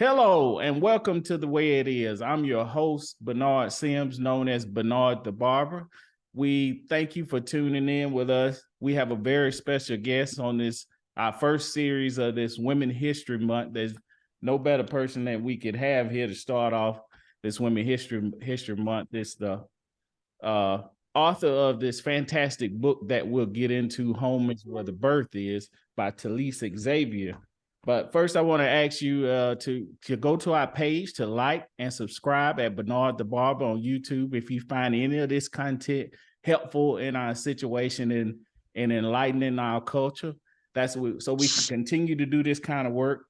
Hello and welcome to The Way It Is. I'm your host, Barnard Sims, known as Barnard The Barber. We thank you for tuning in with us. We have a very special guest on our first series of this Women History Month. There's no better person that we could have here to start off this Women History Month. This the author of this fantastic book that we'll get into, Home is Where the Birth Is, by Talise Xavier. But first, I want to ask you to go to our page to like and subscribe at Barnard The Barber on YouTube if you find any of this content helpful in our situation and enlightening our culture. So we can continue to do this kind of work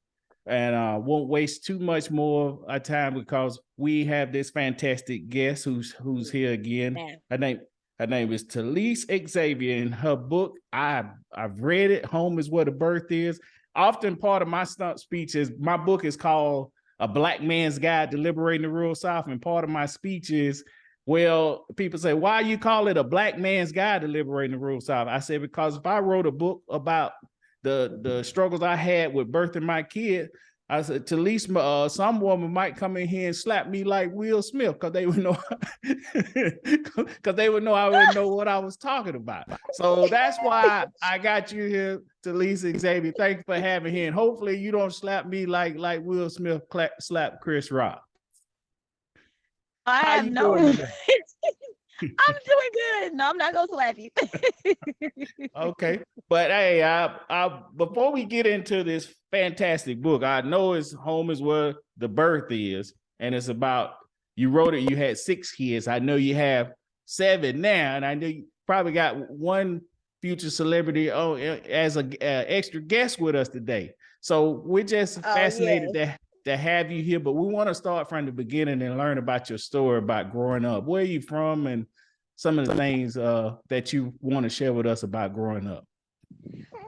and won't waste too much more time because we have this fantastic guest who's here again. Yeah. Her name is Talise Xavier, and her book, I've read it. Home is Where the Birth Is. Often part of my stump speech is my book is called A Black Man's Guide to Liberating the Rural South. And part of my speech is, well, people say, why you call it A Black Man's Guide to Liberating the Rural South? I said, because if I wrote a book about the struggles I had with birthing my kid, I said, to at least some woman might come in here and slap me like Will Smith because they would know I would know what I was talking about. So that's why I got you here, Talise Xavier. Thank you for having here. And hopefully you don't slap me like Will Smith slapped Chris Rock. I have no. I'm doing good. No, I'm not gonna slap you. Okay, but hey, before we get into this fantastic book, I know it's Home is Where the Birth Is, and it's about, you wrote it, you had 6 kids. I know you have 7 now, and I know you probably got one future celebrity as an extra guest with us today. So we're just fascinated to have you here, but we want to start from the beginning and learn about your story about growing up. Where are you from and some of the things that you want to share with us about growing up?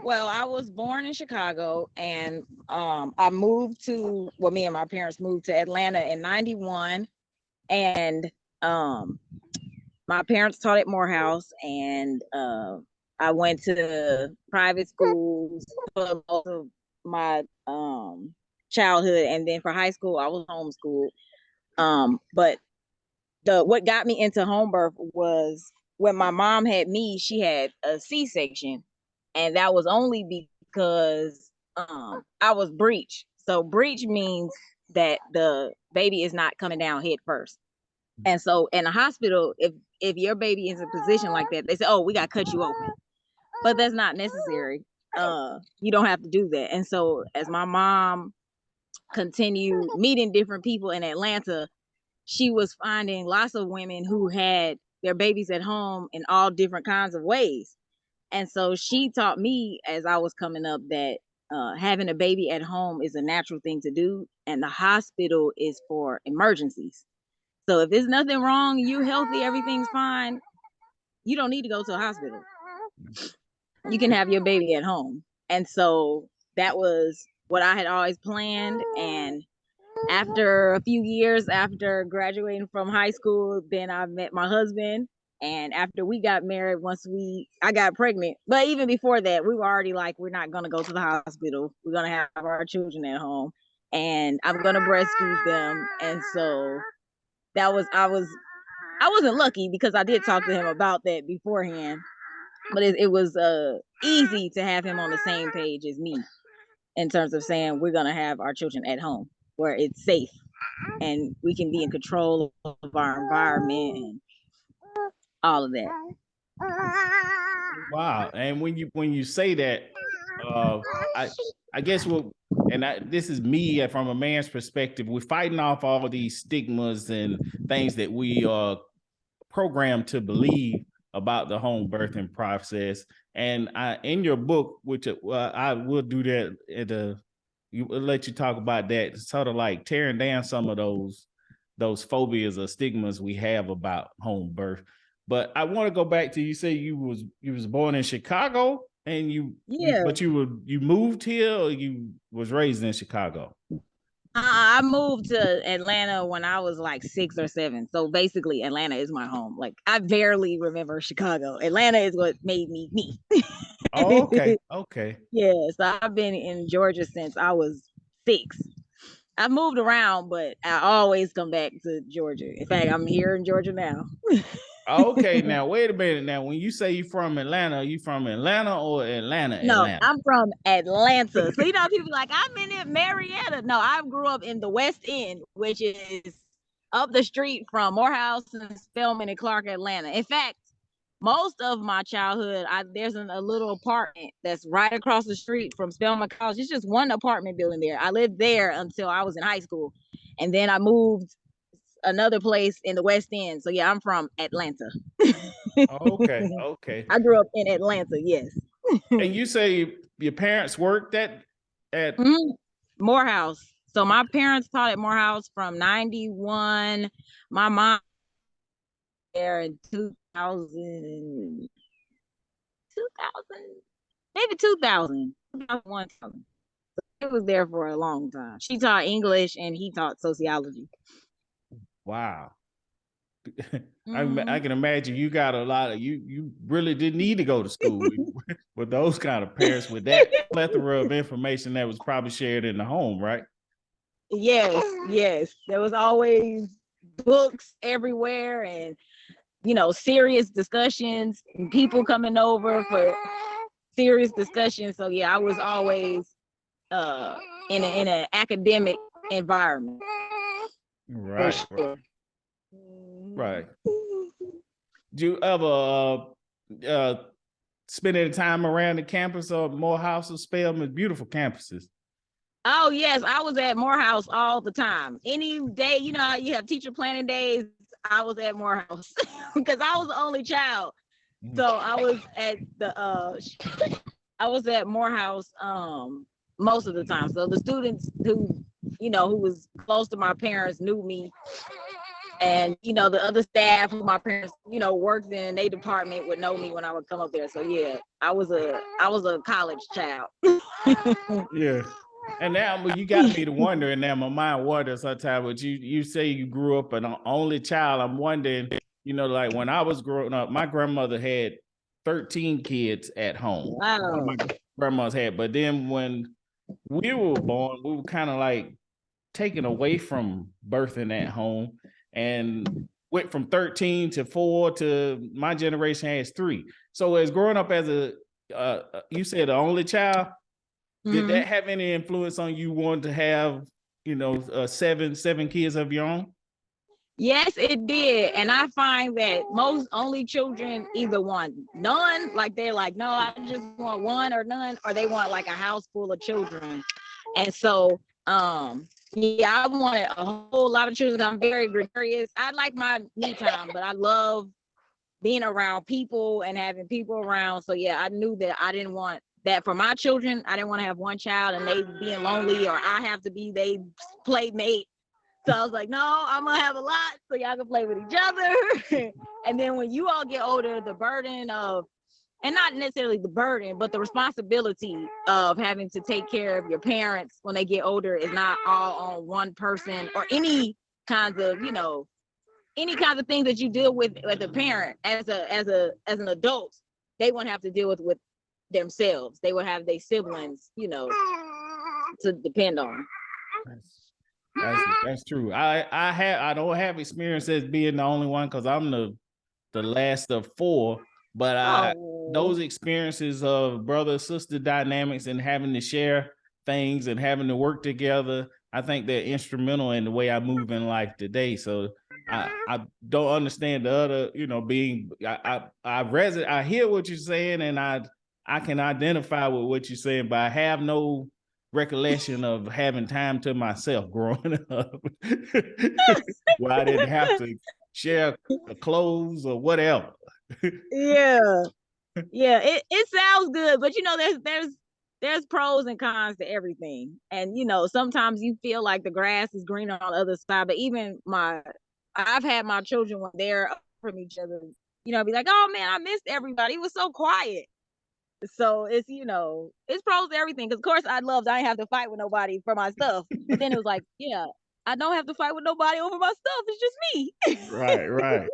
Well, I was born in Chicago, and I moved me and my parents moved to Atlanta in 91. And my parents taught at Morehouse, and I went to private schools for most of my childhood, and then for high school I was homeschooled. But what got me into home birth was when my mom had me, she had a C-section, and that was only because I was breech. So breech means that the baby is not coming down head first. And so in a hospital, if your baby is in a position like that, they say, oh, we got to cut you open. But that's not necessary. You don't have to do that. And so as my mom continued meeting different people in Atlanta, she was finding lots of women who had their babies at home in all different kinds of ways. And so she taught me as I was coming up that having a baby at home is a natural thing to do, and the hospital is for emergencies. So if there's nothing wrong, you're healthy, everything's fine, you don't need to go to a hospital. You can have your baby at home. And so that was what I had always planned. And after a few years after graduating from high school, then I met my husband. And after we got married, I got pregnant. But even before that, we were already like, we're not going to go to the hospital. We're going to have our children at home, and I'm going to breastfeed them. And so I wasn't lucky because I did talk to him about that beforehand, but it was easy to have him on the same page as me in terms of saying we're going to have our children at home where it's safe and we can be in control of our environment and all of that. Wow. And when you say that, I guess this is me from a man's perspective, we're fighting off all of these stigmas and things that we are programmed to believe about the home birthing process. And in your book, which I will do that we'll let you talk about that, sort of like tearing down some of those phobias or stigmas we have about home birth. But I want to go back to, you say you was born in Chicago, and you moved here, or you was raised in Chicago? I moved to Atlanta when I was like 6 or 7. So basically Atlanta is my home. Like, I barely remember Chicago. Atlanta is what made me me. Oh, okay. Okay. Yeah, so I've been in Georgia since I was 6. I've moved around, but I always come back to Georgia. In fact, I'm here in Georgia now. Okay, now wait a minute. Now, when you say you from Atlanta, are you from Atlanta or Atlanta, No, Atlanta? I'm from Atlanta. So people like I'm in Marietta. No, I grew up in the West End, which is up the street from Morehouse and Spelman and Clark, Atlanta. In fact, most of my childhood, there's a little apartment that's right across the street from Spelman College. It's just one apartment building there. I lived there until I was in high school, and then I moved another place in the West End. So yeah, I'm from Atlanta. Okay, okay. I grew up in Atlanta. Yes. And you say your parents worked at Morehouse. So my parents taught at Morehouse from 91. My mom there in 2000, 2000, maybe 2000, 2001. It was there for a long time. She taught English and he taught sociology. Wow. I can imagine you got a lot of you really didn't need to go to school with those kind of parents with that plethora of information that was probably shared in the home, right? Yes, yes. There was always books everywhere and serious discussions and people coming over for serious discussions. So yeah, I was always in an academic environment. Right. Sure. Right. Do you ever spend any time around the campus of Morehouse or Spelman? Beautiful campuses. Oh yes, I was at Morehouse all the time. Any day, you have teacher planning days. I was at Morehouse because I was the only child. So I was at Morehouse most of the time. So the students who was close to my parents knew me. And the other staff who my parents, worked in their department would know me when I would come up there. So yeah, I was a college child. Yeah. And now you got me to wondering now, my mind wonders sometimes, but you say you grew up an only child. I'm wondering, like when I was growing up, my grandmother had 13 kids at home. Wow. My grandma's had, but then when we were born, we were kind of like taken away from birthing at home and went from 13 to 4 to my generation has 3. So as growing up as you said the only child, did that have any influence on you wanting to have, seven kids of your own? Yes, it did. And I find that most only children either want none, like they're like, no, I just want one or none, or they want like a house full of children. And so, yeah, I wanted a whole lot of children. I'm very gregarious. I like my me time, but I love being around people and having people around. So yeah, I knew that I didn't want that for my children. I didn't want to have one child and they being lonely, or I have to be they playmate. So I was like, no, I'm gonna have a lot so y'all can play with each other. And then when you all get older, the burden of, and not necessarily the burden, but the responsibility of having to take care of your parents when they get older is not all on one person, or any kinds of, any kinds of things that you deal with as a parent, as an adult, they won't have to deal with themselves. They will have their siblings, to depend on. That's true. I don't have experience as being the only one because I'm the last of 4, but those experiences of brother sister dynamics and having to share things and having to work together, I think they're instrumental in the way I move in life today. So I don't understand the other, being I hear what you're saying and I can identify with what you're saying, but I have no recollection of having time to myself growing up where I didn't have to share the clothes or whatever. Yeah. It sounds good, but there's pros and cons to everything. And sometimes you feel like the grass is greener on the other side, but even I've had my children when they're from each other, be like, oh man, I missed everybody. It was so quiet. So it's, it's pros to everything. Because of course I didn't have to fight with nobody for my stuff. But then it was like, yeah, I don't have to fight with nobody over my stuff. It's just me. Right.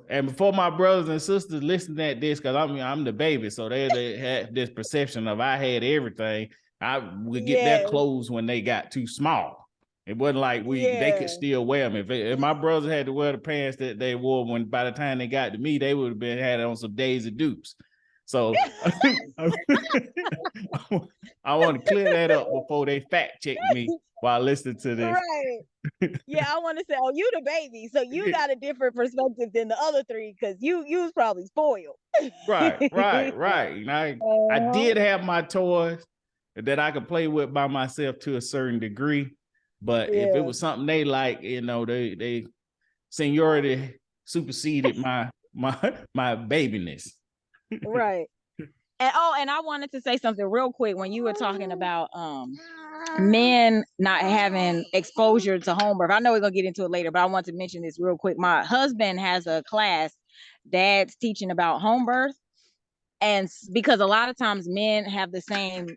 And before my brothers and sisters listen to this, because I'm the baby, so they had this perception of I had everything. I would get their clothes when they got too small. It wasn't like they could still wear them. If my brothers had to wear the pants that they wore when by the time they got to me, they would have been had on some Days of Dupes. So I want to clear that up before they fact check me while listening to this. Right. Yeah, I want to say, oh, you the baby, so you got a different perspective than the other three because you was probably spoiled. Right. And I did have my toys that I could play with by myself to a certain degree, but if it was something they like, they seniority superseded my babiness. Right. And I wanted to say something real quick when you were talking about men not having exposure to home birth. I know we're gonna get into it later, but I want to mention this real quick. My husband has a class dad's teaching about home birth, and because a lot of times men have the same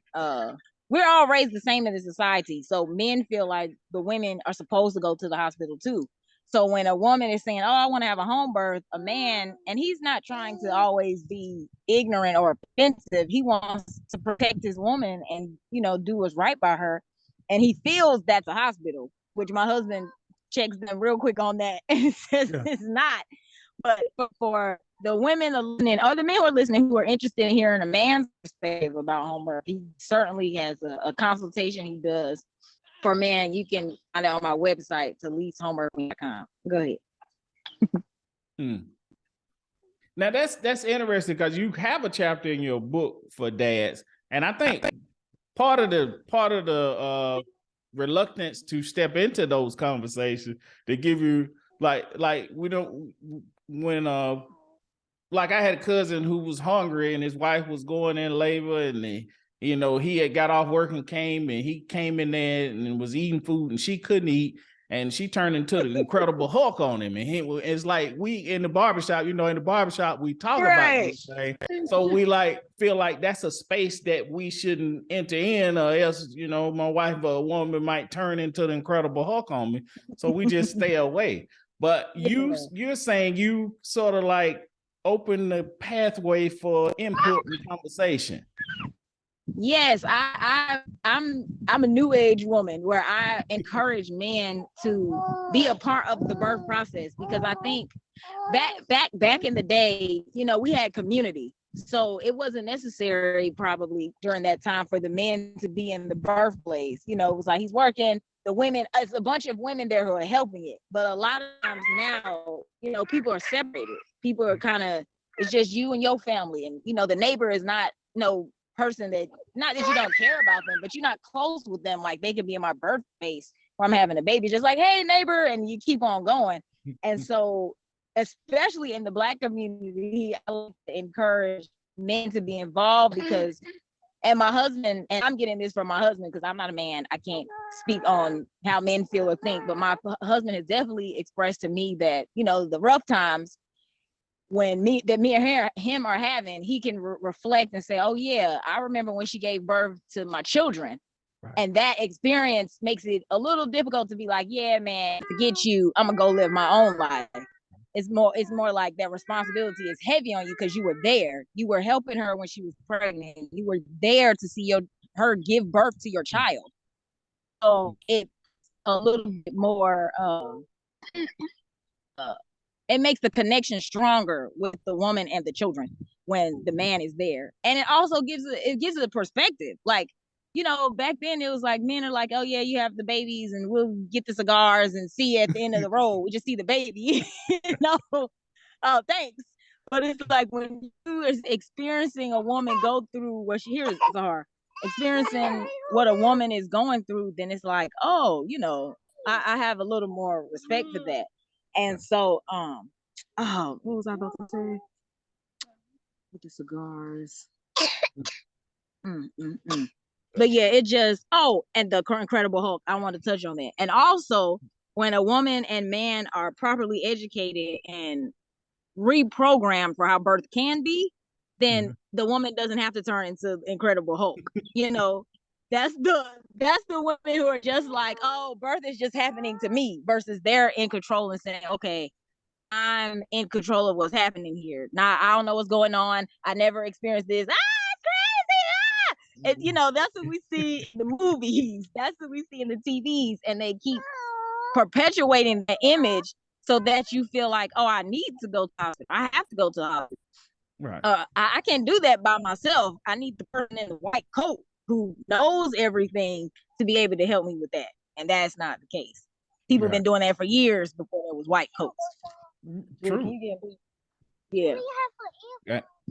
we're all raised the same in the society, so men feel like the women are supposed to go to the hospital too. So when a woman is saying, oh, I want to have a home birth, a man, and he's not trying to always be ignorant or offensive, he wants to protect his woman and do what's right by her, and he feels that's a hospital, which my husband checks them real quick on that and says it's not. But for the women listening, or the men who are listening who are interested in hearing a man's perspective about home birth, he certainly has a consultation he does for men. You can find it on my website, TaliseHomebirth.com. Go ahead. Now that's interesting because you have a chapter in your book for dads, and I think part of the reluctance to step into those conversations to give you like we don't when like I had a cousin who was hungry and his wife was going in labor, and he had got off work and came in there and was eating food and she couldn't eat, and she turned into the Incredible Hulk on him. And it's like we in the barbershop, we talk about this thing. So we feel like that's a space that we shouldn't enter in, or else, my wife or a woman might turn into the Incredible Hulk on me. So we just stay away. But you're saying you sort of open the pathway for input and conversation. Yes, I'm a new age woman where I encourage men to be a part of the birth process, because I think back in the day, we had community. So it wasn't necessary probably during that time for the men to be in the birthplace. It was like he's working, the women, it's a bunch of women there who are helping it. But a lot of times now, people are separated. People are it's just you and your family. And, the neighbor is not no person that, not that you don't care about them, but you're not close with them. Like they could be in my birthplace where I'm having a baby, just like, hey, neighbor, and you keep on going. And so, especially in the Black community, I like to encourage men to be involved, because, and my husband, and I'm getting this from my husband because I'm not a man, I can't speak on how men feel or think, but my husband has definitely expressed to me that, the rough times when me and him are having, he can reflect and say, oh yeah, I remember when she gave birth to my children. Right. And that experience makes it a little difficult to be like, yeah, man, forget you, I'm gonna go live my own life. It's more like that responsibility is heavy on you because you were there. You were helping her when she was pregnant. You were there to see her give birth to your child. So it's a little bit more it makes the connection stronger with the woman and the children when the man is there. And it also gives it a perspective. Like, back then it was like men are like, oh yeah, you have the babies and we'll get the cigars and see you at the end of the road. We just see the baby. Oh, thanks. But it's like when you are experiencing a woman go through what she hears, Zahar, experiencing what a woman is going through, then it's like, oh, I have a little more respect for that. And so, what was I about to say? With the cigars. But yeah, it just, and the Incredible Hulk, I want to touch on that. And also, when a woman and man are properly educated and reprogrammed for how birth can be, then the woman doesn't have to turn into Incredible Hulk. That's the women who are just like, oh, birth is just happening to me, versus they're in control and saying, okay, I'm in control of what's happening here. Now I don't know what's going on. I never experienced this. It's crazy. You know, that's what we see in the movies. That's what we see in the TVs, and they keep perpetuating the image so that you feel like, oh, I need to go to the hospital. I have to go to the hospital. Right. I can't do that by myself. I need the person in the white coat who knows everything to be able to help me with that. And that's not the case. People have Right. been doing that for years before there was white coats. True. Yeah.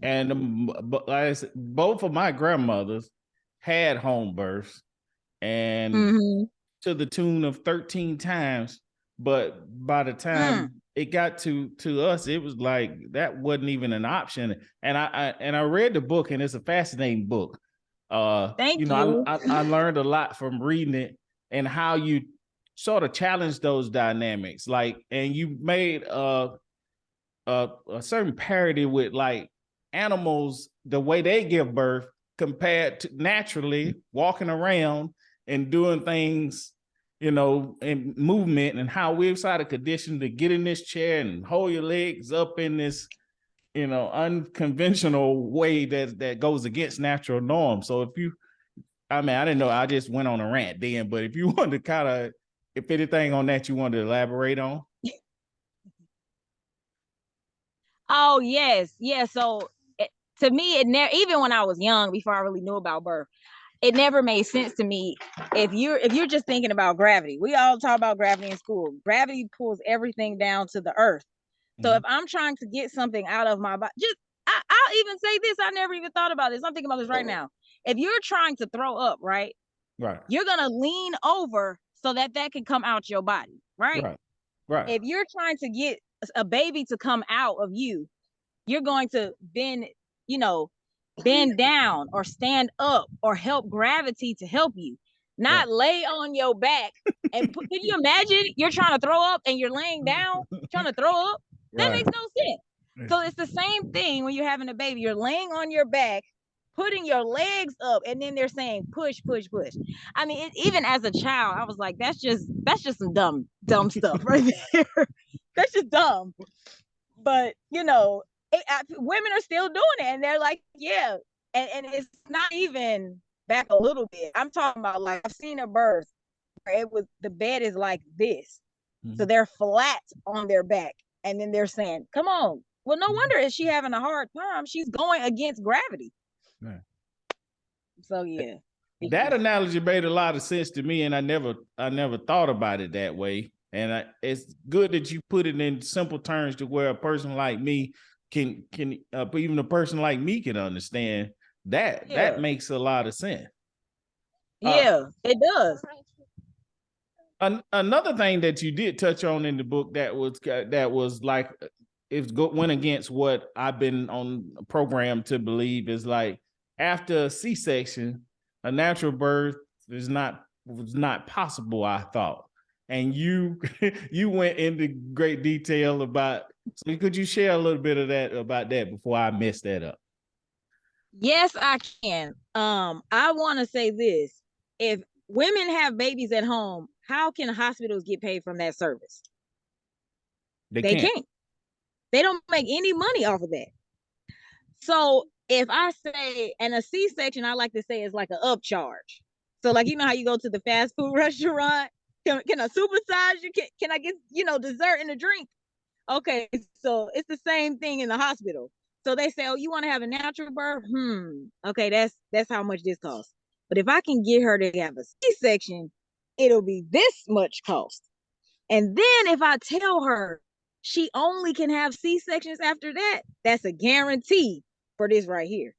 And like I said, both of my grandmothers had home births, and to the tune of 13 times. But by the time it got to us, it was like that wasn't even an option. And I read the book, and it's a fascinating book. Thank you know, I learned a lot from reading it, and how you sort of challenge those dynamics. Like, and you made a certain parity with like animals, the way they give birth compared to naturally walking around and doing things, you know, and movement, and how we've sort of conditioned to get in this chair and hold your legs up in this, you know, unconventional way that goes against natural norms. So I didn't know, I just went on a rant then, but if you want to kind of, if anything on that you want to elaborate on. Oh, yes. Yeah. So to me, it never, even when I was young, before I really knew about birth, it never made sense to me. If you're just thinking about gravity, we all talk about gravity in school. Gravity pulls everything down to the earth. So if I'm trying to get something out of my body, I'll even say this. I never even thought about this. I'm thinking about this right now. If you're trying to throw up, right? Right. You're going to lean over so that can come out your body, right? Right. Right. If you're trying to get a baby to come out of you, you're going to bend down or stand up or help gravity to help you, not lay on your back. And can you imagine you're trying to throw up and you're laying down trying to throw up? That makes no sense. So it's the same thing when you're having a baby. You're laying on your back, putting your legs up, and then they're saying push, push, push. I mean, even as a child, I was like, that's just some dumb stuff right there. That's just dumb. But women are still doing it, and they're like, yeah. And it's not even back a little bit. I'm talking about, like, I've seen a birth where the bed is like this. So they're flat on their back, and then they're saying, come on. Well, no wonder is she having a hard time. She's going against gravity. Right. So yeah. That analogy made a lot of sense to me, and I never thought about it that way. And it's good that you put it in simple terms to where a person like me can even a person like me can understand that. Yeah. That makes a lot of sense. Yeah, it does. Another thing that you did touch on in the book that was like, went against what I've been on a program to believe, is like, after a C-section, a natural birth was not possible, I thought. And you went into great detail about. So could you share a little bit of that about that before I mess that up? Yes, I can. I want to say this: if women have babies at home, how can hospitals get paid from that service? They can't. They don't make any money off of that. So if I say, and a C-section, I like to say, is like an upcharge. So, like, you know how you go to the fast food restaurant? Can I supersize you? Can I get, dessert and a drink? Okay, so it's the same thing in the hospital. So they say, oh, you want to have a natural birth? Okay, that's how much this costs. But if I can get her to have a C-section, it'll be this much cost. And then if I tell her she only can have C-sections after that, that's a guarantee for this right here.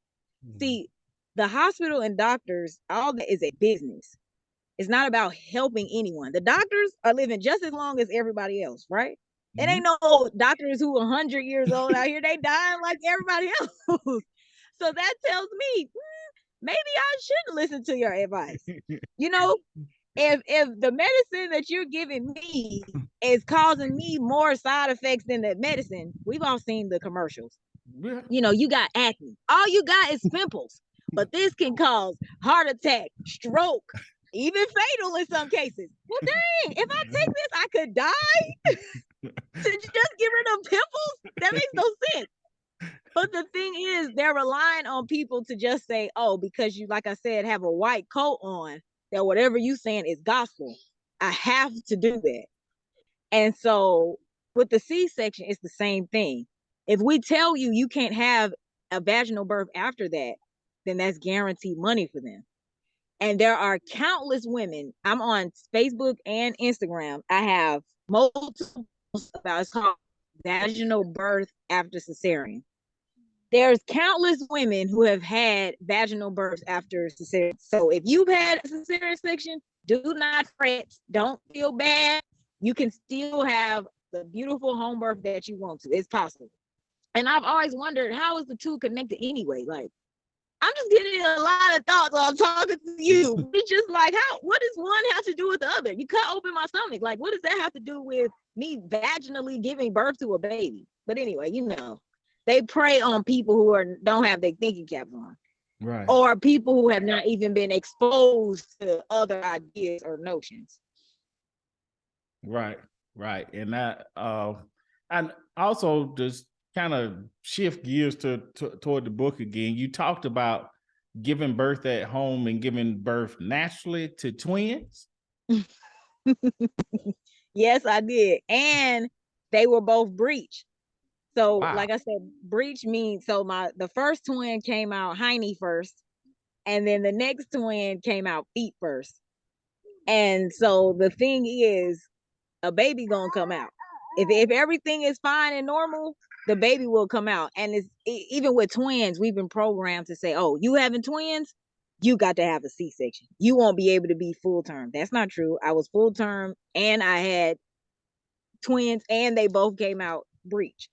See, the hospital and doctors, all that is a business. It's not about helping anyone. The doctors are living just as long as everybody else, right? It ain't no doctors who 100 years old out here. They dying like everybody else. So that tells me maybe I shouldn't listen to your advice. If the medicine that you're giving me is causing me more side effects than the medicine, we've all seen the commercials. You got acne. All you got is pimples. But this can cause heart attack, stroke, even fatal in some cases. Well, dang, if I take this, I could die to just get rid of pimples? That makes no sense. But the thing is, they're relying on people to just say, oh, because you, like I said, have a white coat on, that whatever you saying is gospel. I have to do that. And so with the C-section, it's the same thing. If we tell you you can't have a vaginal birth after that, then that's guaranteed money for them. And there are countless women. I'm on Facebook and Instagram. I have multiple about it's called vaginal birth after cesarean. There's countless women who have had vaginal births after cesarean. So if you've had a cesarean section, do not fret. Don't feel bad. You can still have the beautiful home birth that you want to. It's possible. And I've always wondered, how is the two connected anyway? Like, I'm just getting a lot of thoughts while I'm talking to you. It's just like, what does one have to do with the other? You cut open my stomach. Like, what does that have to do with me vaginally giving birth to a baby? But anyway, they prey on people who don't have their thinking caps on. Right. Or people who have not even been exposed to other ideas or notions. Right. And that and also just kind of shift gears toward the book again. You talked about giving birth at home and giving birth naturally to twins. Yes, I did. And they were both breech. So Wow. like I said, breech means, so the first twin came out hiney first, and then the next twin came out feet first. And so the thing is, a baby gonna come out. If everything is fine and normal, the baby will come out. And even with twins, we've been programmed to say, oh, you having twins, you got to have a C-section. You won't be able to be full term. That's not true. I was full term and I had twins, and they both came out breech.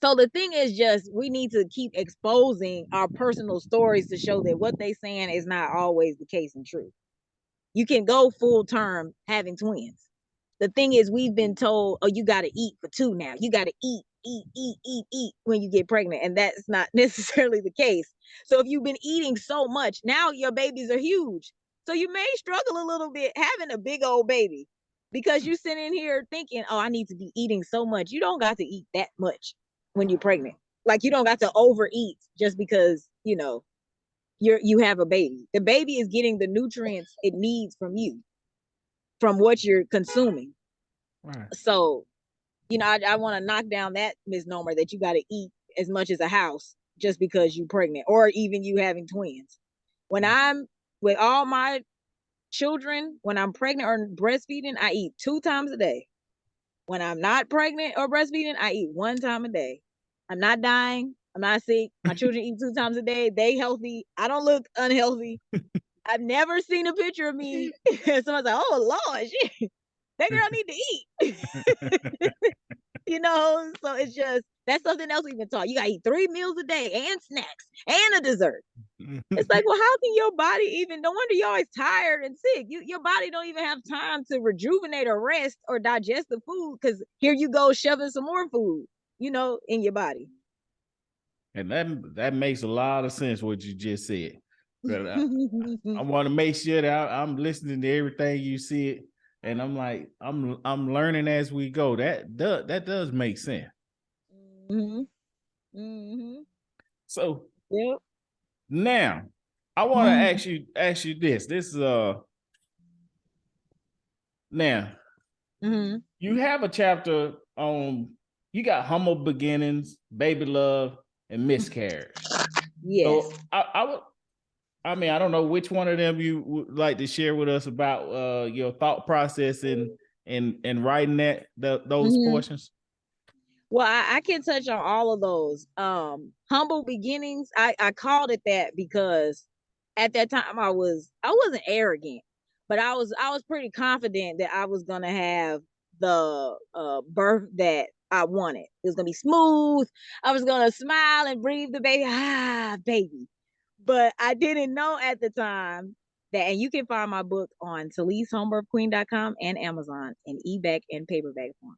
So the thing is, just we need to keep exposing our personal stories to show that what they saying is not always the case and true. You can go full term having twins. The thing is, we've been told, oh, you got to eat for two now. You got to eat when you get pregnant. And that's not necessarily the case. So if you've been eating so much, now your babies are huge. So you may struggle a little bit having a big old baby because you're sitting here thinking, oh, I need to be eating so much. You don't got to eat that much when you're pregnant. Like, you don't got to overeat just because, you have a baby. The baby is getting the nutrients it needs from you, from what you're consuming. Right. So, I want to knock down that misnomer that you got to eat as much as a house just because you're pregnant, or even you having twins. When I'm with all my children, when I'm pregnant or breastfeeding, I eat 2 times a day. When I'm not pregnant or breastfeeding, I eat 1 time a day. I'm not dying. I'm not sick. My children eat 2 times a day. They healthy. I don't look unhealthy. I've never seen a picture of me. Someone's like, oh, Lord, shit, that girl need to eat. So it's just, that's something else we've been taught. You got to eat 3 meals a day and snacks and a dessert. It's like, well, how can your body even, no wonder you're always tired and sick. Your body don't even have time to rejuvenate or rest or digest the food, because here you go shoving some more food, in your body. And that makes a lot of sense what you just said. But I want to make sure that I'm listening to everything you said, and I'm like, I'm learning as we go. That does make sense. Mm-hmm. Mm-hmm. So, yep. Now I want to ask you this. This is now you have a chapter on, you got humble beginnings, baby love, and miscarriage. Yes. So I don't know which one of them you would like to share with us about your thought process in writing those portions. Well, I can touch on all of those. Humble beginnings, I called it that because at that time I wasn't arrogant, but I was pretty confident that I was gonna have the birth that I wanted. It was gonna be smooth. I was gonna smile and breathe the baby. Baby. But I didn't know at the time that, and you can find my book on Talise, homebirthqueen.com, and Amazon in ebook and paperback form.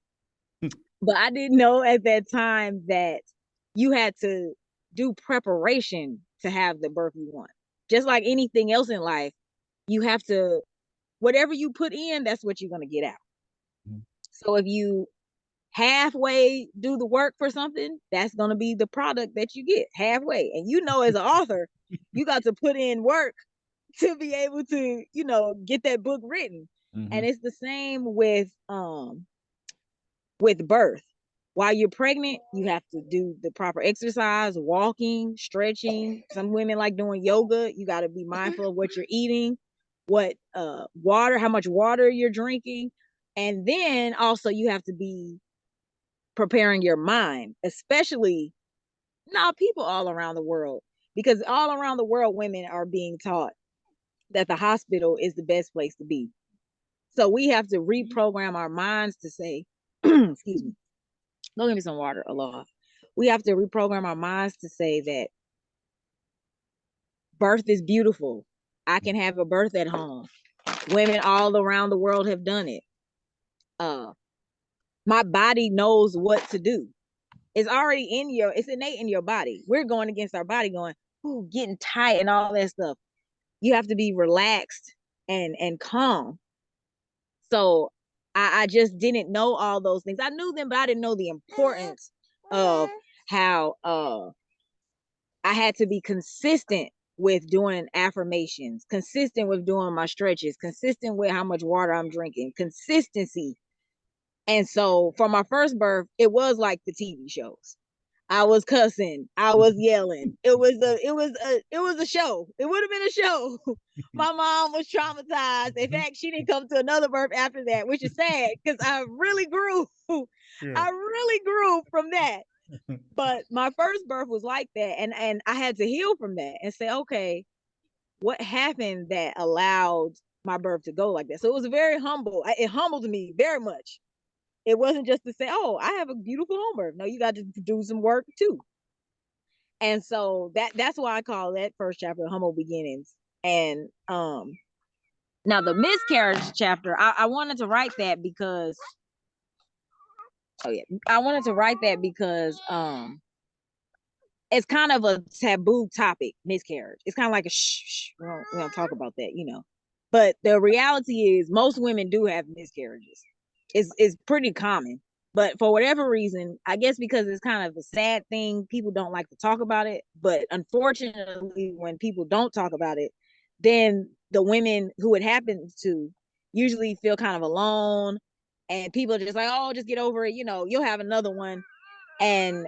But I didn't know at that time that you had to do preparation to have the birth you want. Just like anything else in life, you have to, whatever you put in, that's what you're going to get out. So if you halfway do the work for something, that's going to be the product that you get halfway. And as an author, you got to put in work to be able to, get that book written. Mm-hmm. And it's the same with birth. While you're pregnant, you have to do the proper exercise, walking, stretching. Some women like doing yoga. You got to be mindful of what you're eating, what water, how much water you're drinking. And then also you have to be preparing your mind, especially now people all around the world, because all around the world, women are being taught that the hospital is the best place to be. So we have to reprogram our minds to say, excuse me, go give me some water, Allah. We have to reprogram our minds to say that birth is beautiful. I can have a birth at home. Women all around the world have done it. My body knows what to do. It's already it's innate in your body. We're going against our body going, ooh, getting tight and all that stuff. You have to be relaxed and calm. So I just didn't know all those things. I knew them, but I didn't know the importance of how I had to be consistent with doing affirmations, consistent with doing my stretches, consistent with how much water I'm drinking, consistency. And so for my first birth, it was like the TV shows. I was cussing. I was yelling. It was a show. It would have been a show. My mom was traumatized. In fact, she didn't come to another birth after that, which is sad because I really grew. Yeah. I really grew from that. But my first birth was like that. And I had to heal from that and say, okay, what happened that allowed my birth to go like that? So it was very humble. It humbled me very much. It wasn't just to say, oh, I have a beautiful home birth. No, you got to do some work too. And so that's why I call that first chapter Humble Beginnings. And now the miscarriage chapter, I wanted to write that because it's kind of a taboo topic, miscarriage. It's kind of like a shh, we don't talk about that, But the reality is most women do have miscarriages. It's pretty common. But for whatever reason, I guess because it's kind of a sad thing, people don't like to talk about it. But unfortunately, when people don't talk about it, then the women who it happens to usually feel kind of alone. And people are just like, oh, just get over it. You'll have another one. And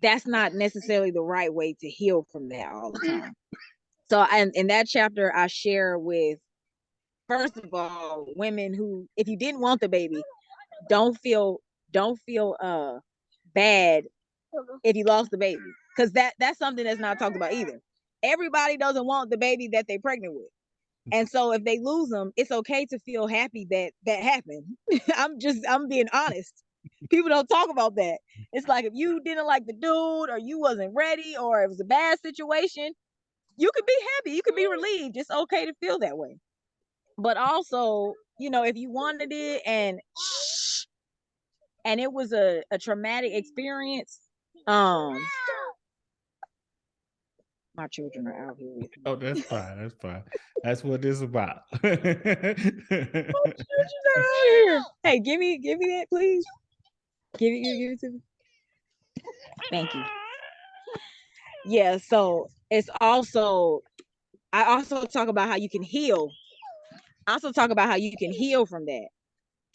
that's not necessarily the right way to heal from that all the time. So in that chapter, I share with, first of all, women who, if you didn't want the baby, don't feel bad if you lost the baby, because that's something that's not talked about either. Everybody doesn't want the baby that they're pregnant with, and so if they lose them, it's okay to feel happy that happened. I'm being honest. People don't talk about that. It's like if you didn't like the dude, or you wasn't ready, or it was a bad situation, you could be happy, you could be relieved. It's okay to feel that way. But also, if you wanted it and it was a traumatic experience, my children are out here with me. Oh, that's fine. That's fine. That's what this is about. Hey, give me that, please. Give it to me. Thank you. Yeah, so I also talk about how you can heal. I also talk about how you can heal from that.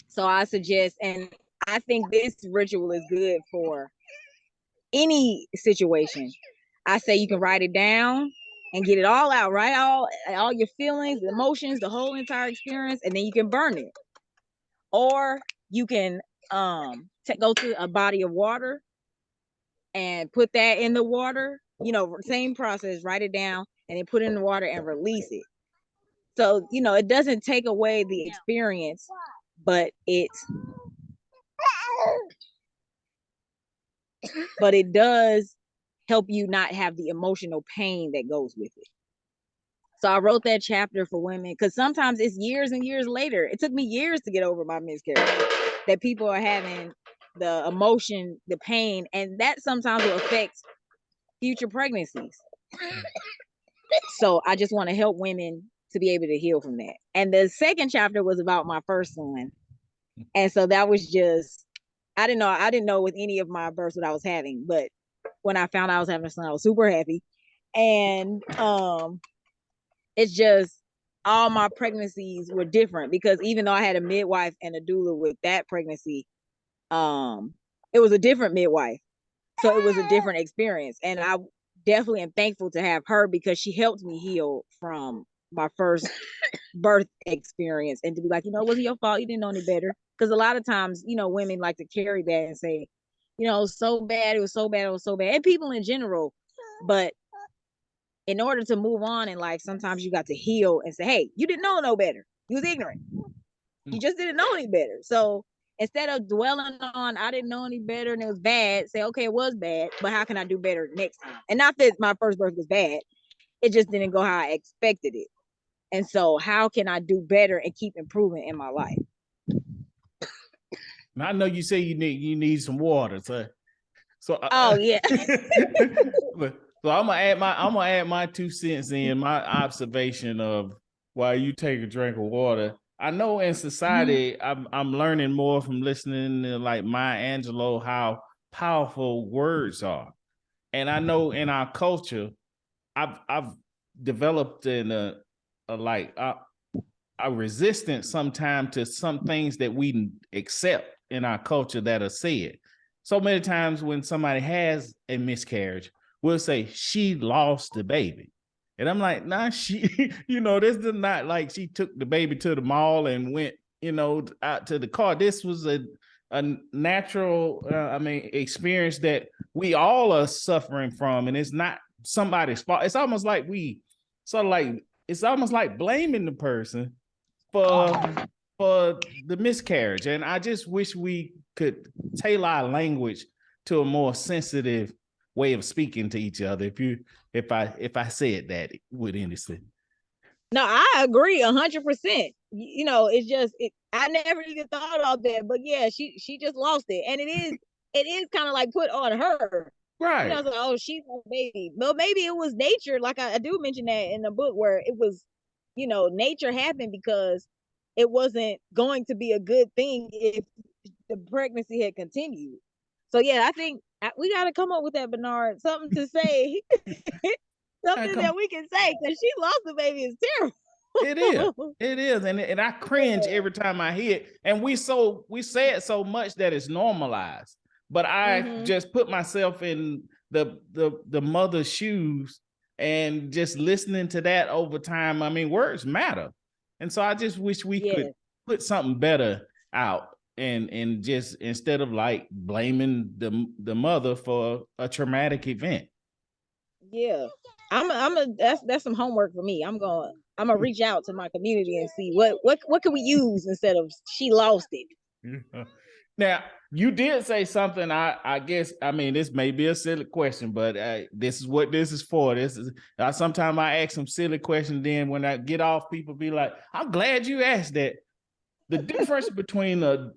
So I suggest, and I think this ritual is good for any situation. I say you can write it down and get it all out, right? All your feelings, the emotions, the whole entire experience, and then you can burn it. Or you can go to a body of water and put that in the water, same process, write it down and then put it in the water and release it. So, it doesn't take away the experience, but it does help you not have the emotional pain that goes with it. So I wrote that chapter for women because sometimes it's years and years later. It took me years to get over my miscarriage, that people are having the emotion, the pain, and that sometimes will affect future pregnancies. So I just want to help women to be able to heal from that. And the second chapter was about my first son. And so that was just, I didn't know with any of my births what I was having, but when I found out I was having a son, I was super happy. And it's just all my pregnancies were different because even though I had a midwife and a doula with that pregnancy, it was a different midwife. So it was a different experience. And I definitely am thankful to have her because she helped me heal from my first birth experience and to be like, it wasn't your fault. You didn't know any better. Because a lot of times, women like to carry that and say, so bad, it was so bad, it was so bad. And people in general. But in order to move on in life, sometimes you got to heal and say, hey, you didn't know no better. You was ignorant. You just didn't know any better. So instead of dwelling on, I didn't know any better and it was bad, say, okay, it was bad, but how can I do better next time? And not that my first birth was bad. It just didn't go how I expected it. And so how can I do better and keep improving in my life? Now, I know you say you need some water, so oh yeah. So I'm gonna add my 2 cents in, my observation of while you take a drink of water. I know in society, I'm learning more from listening to like Maya Angelou how powerful words are, and I know in our culture, I've developed a resistance sometimes to some things that we accept in our culture that are said. So many times when somebody has a miscarriage, we'll say she lost the baby. And I'm like, nah, she, this is not like she took the baby to the mall and went, out to the car. This was a natural, experience that we all are suffering from. And it's not somebody's fault. It's almost like it's almost like blaming the person for the miscarriage. And I just wish we could tailor our language to a more sensitive way of speaking to each other. If I said that with innocence. No, I agree 100%. It's just I never even thought about that, but yeah, she just lost it, and it is kind of like put on her. Right. It's like, oh, she's a baby. Well, maybe it was nature. Like I do mention that in the book where it was, nature happened because it wasn't going to be a good thing if the pregnancy had continued. So yeah, I think we got to come up with that, Barnard, something to say, something that we can say because she lost the baby is terrible. It is, and I cringe every time I hear it. And we say it so much that it's normalized. But I just put myself in the mother's shoes and just listening to that over time. I mean, words matter, and so I just wish we could put something better out. And just instead of like blaming the mother for a traumatic event. Yeah, that's some homework for me. I'm gonna reach out to my community and see what can we use instead of she lost it. Now you did say something. I guess this may be a silly question, but this is what this is for. This is sometimes I ask some silly questions. Then when I get off, people be like, "I'm glad you asked that." The difference between a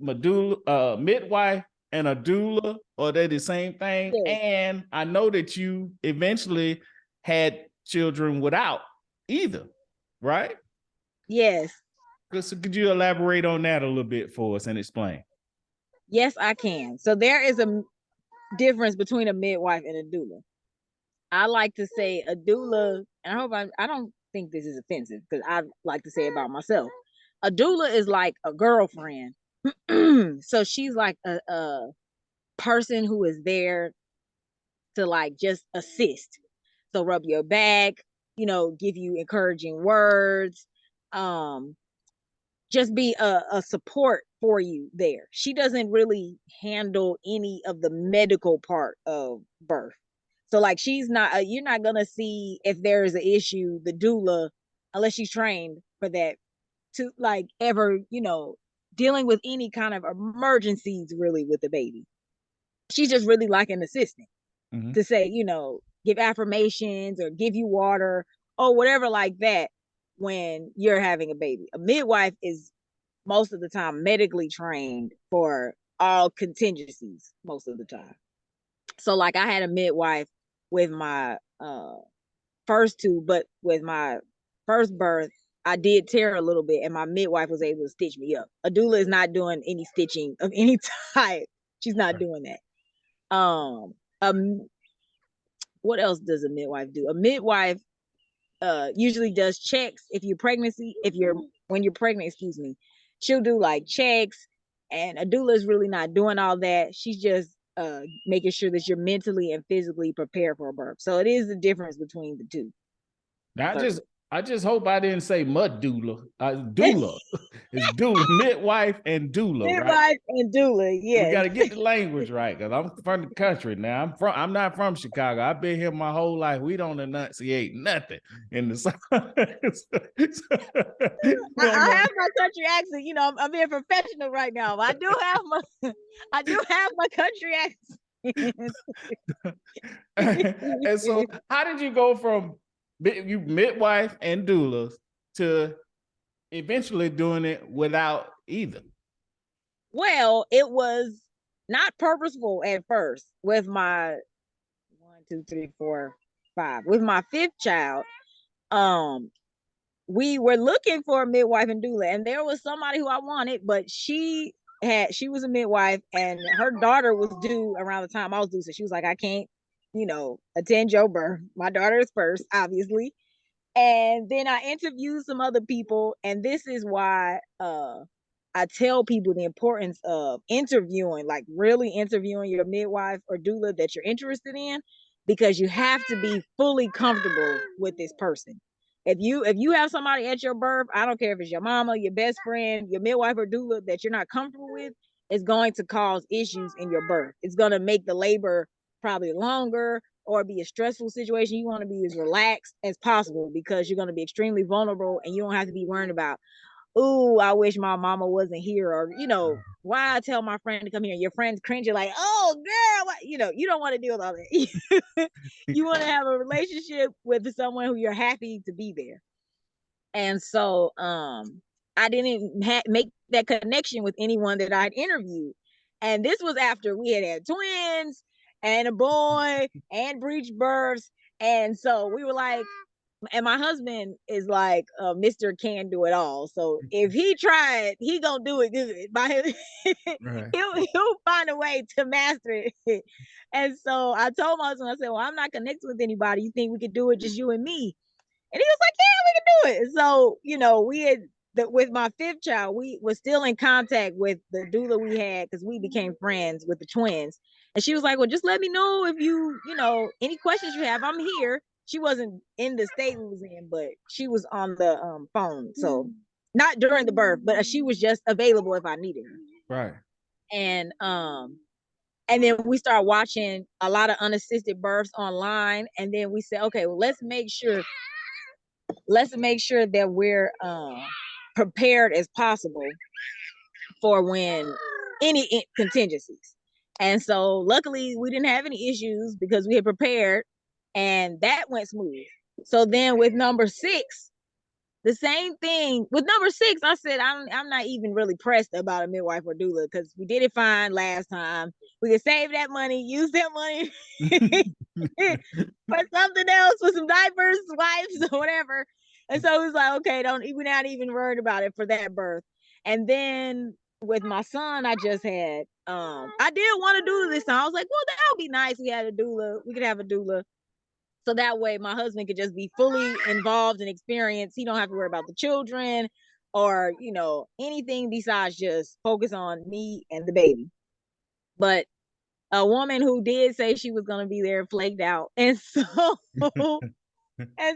midwife and a doula, or they're the same thing. Yeah. And I know that you eventually had children without either, right? Yes. So could you elaborate on that a little bit for us and explain? Yes, I can. So there is a difference between a midwife and a doula. I like to say a doula, and I don't think this is offensive because I like to say about myself. A doula is like a girlfriend. So she's like a person who is there to like just assist. So rub your back, give you encouraging words, just be a support for you there. She doesn't really handle any of the medical part of birth. So like she's not, you're not going to see if there is an issue, the doula, unless she's trained for that, to like ever, dealing with any kind of emergencies really with the baby. She's just really like an assistant to say, give affirmations or give you water or whatever like that when you're having a baby. A midwife is most of the time medically trained for all contingencies most of the time. So like I had a midwife with my first two, but with my first birth, I did tear a little bit and my midwife was able to stitch me up. A doula is not doing any stitching of any type. She's not doing that. What else does a midwife do? A midwife usually does checks when you're pregnant, excuse me. She'll do like checks, and a doula is really not doing all that. She's just making sure that you're mentally and physically prepared for a birth. So it is the difference between the two. Now, I just hope I didn't say mud doula. Doula. It's doula, midwife and doula, midwife right? and doula, yes. We got to get the language right, because I'm from the country now. I'm not from Chicago. I've been here my whole life. We don't enunciate nothing in the South. I have my country accent. You know, I'm being professional right now. I do have my country accent. And so, how did you go from you midwife and doulas to eventually doing it without either? Well, it was not purposeful at first. With my 5, with my 5th child, we were looking for a midwife and doula, and there was somebody who I wanted, but she was a midwife, and her daughter was due around the time I was due. So she was like, I can't, attend your birth. My daughter is first, obviously. And then I interviewed some other people, and this is why I tell people the importance of interviewing, like really interviewing your midwife or doula that you're interested in, because you have to be fully comfortable with this person. If you have somebody at your birth, I don't care if it's your mama, your best friend, your midwife or doula that you're not comfortable with, it's going to cause issues in your birth. It's going to make the labor probably longer or be a stressful situation. You want to be as relaxed as possible, because you're going to be extremely vulnerable, and you don't have to be worried about, ooh, I wish my mama wasn't here, or why I tell my friend to come here. Your friends cringe, you're like, oh girl, what? You don't want to deal with all that. You want to have a relationship with someone who you're happy to be there. And so I didn't make that connection with anyone that I'd interviewed. And this was after we had twins and a boy and breech births. And so we were like, and my husband is like Mr. Can do it all. So if he tried, he gonna do it good. Right. he'll find a way to master it. And so I told my husband, I said, well, I'm not connected with anybody. You think we could do it just you and me? And he was like, yeah, we can do it. So, we had with my 5th child, we were still in contact with the doula we had, because we became friends with the twins. And she was like, well, just let me know if any questions you have. I'm here. She wasn't in the state we was in, but she was on the phone. So not during the birth, but she was just available if I needed her. Right. And then we started watching a lot of unassisted births online. And then we said, okay, well, let's make sure that we're prepared as possible for when any contingencies. And so luckily we didn't have any issues, because we had prepared, and that went smooth. So then with number 6, the same thing. With number 6, I said, I'm not even really pressed about a midwife or doula, because we did it fine last time. We could save that money, use that money for something else, for some diapers, wipes, or whatever. And so it was like, okay, we're not even worried about it for that birth. And then with my son, I just had, I did want to doula this time. I was like, well, that would be nice. We could have a doula. So that way my husband could just be fully involved and experienced. He don't have to worry about the children or, anything besides just focus on me and the baby. But a woman who did say she was going to be there flaked out. And so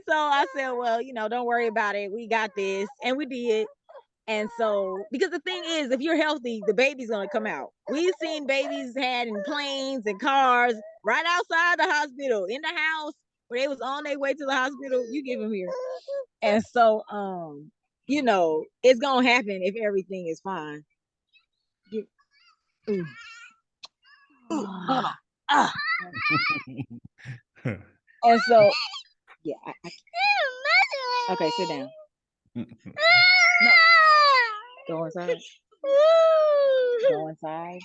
I said, well, don't worry about it. We got this. And we did. And so, because the thing is, if you're healthy, the baby's going to come out. We've seen babies had in planes and cars right outside the hospital, in the house, where they was on their way to the hospital. You give them here. And so, it's going to happen if everything is fine. And so, yeah. Okay, sit down. No. Go inside. Go inside.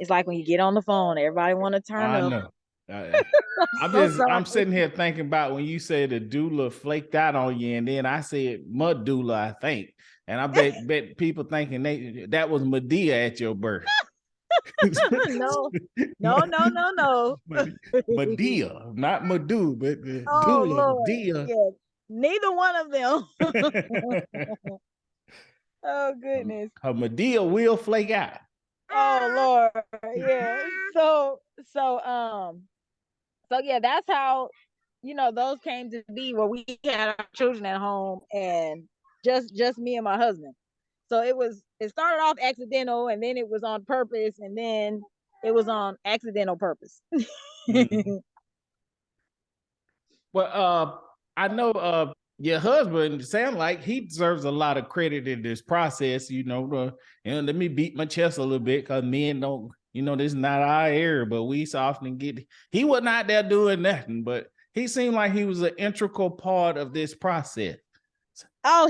It's like when you get on the phone, everybody want to turn up. I'm so just, sorry. I'm sitting here thinking about when you said the doula flaked out on you, and then I said mud doula, I think, and I bet people thinking that was Medea at your birth. No, no, no, no, no. Medea, not Madu, but Oh doula Lord, Medea. yeah, neither one of them. Oh goodness. Her Medea will flake out. Oh Lord, yeah. So yeah, that's how those came to be, where we had our children at home and just me and my husband. So it started off accidental, and then it was on purpose, and then it was on accidental purpose. Mm-hmm. Well, I know your husband sound like he deserves a lot of credit in this process. Let me beat my chest a little bit, because men don't, this is not our area, but we so often get. He was not there doing nothing, but he seemed like he was an integral part of this process. Oh,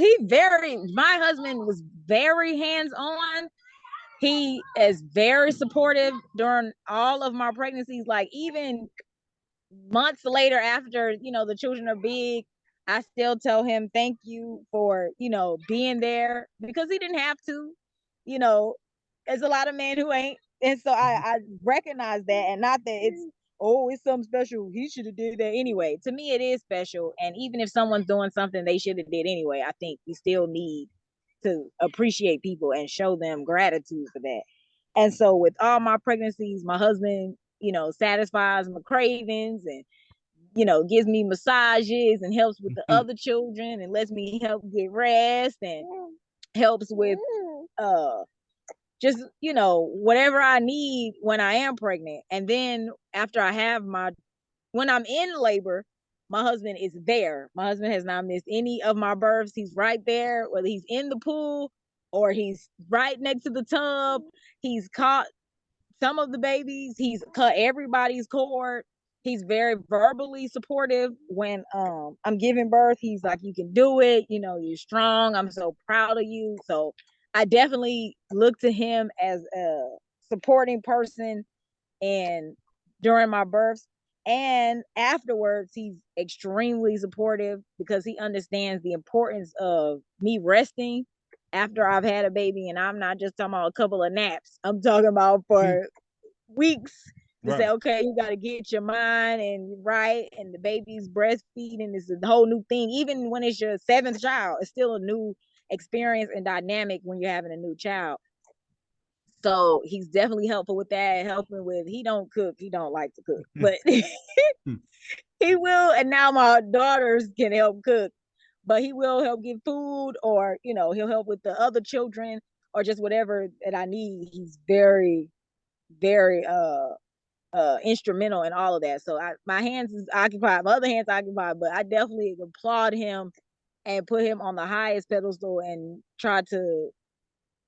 my husband was very hands-on. He is very supportive during all of my pregnancies. Like, even months later, after the children are big, I still tell him thank you for being there, because he didn't have to. There's a lot of men who ain't, and so I recognize that, and not that it's something special, he should have did that anyway. To me, it is special, and even if someone's doing something they should have did anyway, I think you still need to appreciate people and show them gratitude for that. And so with all my pregnancies, my husband satisfies my cravings, and gives me massages, and helps with the other children, and lets me help get rest, and helps with just whatever I need when I am pregnant. And then after when I'm in labor, my husband is there. My husband has not missed any of my births. He's right there, whether he's in the pool or he's right next to the tub. He's caught some of the babies. He's cut everybody's cord. He's very verbally supportive when I'm giving birth. He's like, you can do it. You're strong. I'm so proud of you. So I definitely look to him as a supporting person, and during my births and afterwards, he's extremely supportive, because he understands the importance of me resting after I've had a baby. And I'm not just talking about a couple of naps. I'm talking about for weeks, to say, okay, you got to get your mind and right, and the baby's breastfeeding is a whole new thing. Even when it's your seventh child, it's still a new experience and dynamic when you're having a new child. So he's definitely helpful with that, helping with, he don't cook, he don't like to cook, but he will. And now my daughters can help cook, but he will help give food, or he'll help with the other children, or just whatever that I need. He's very, very instrumental in all of that. So my hands is occupied, my other hands occupied, but I definitely applaud him and put him on the highest pedestal, and try to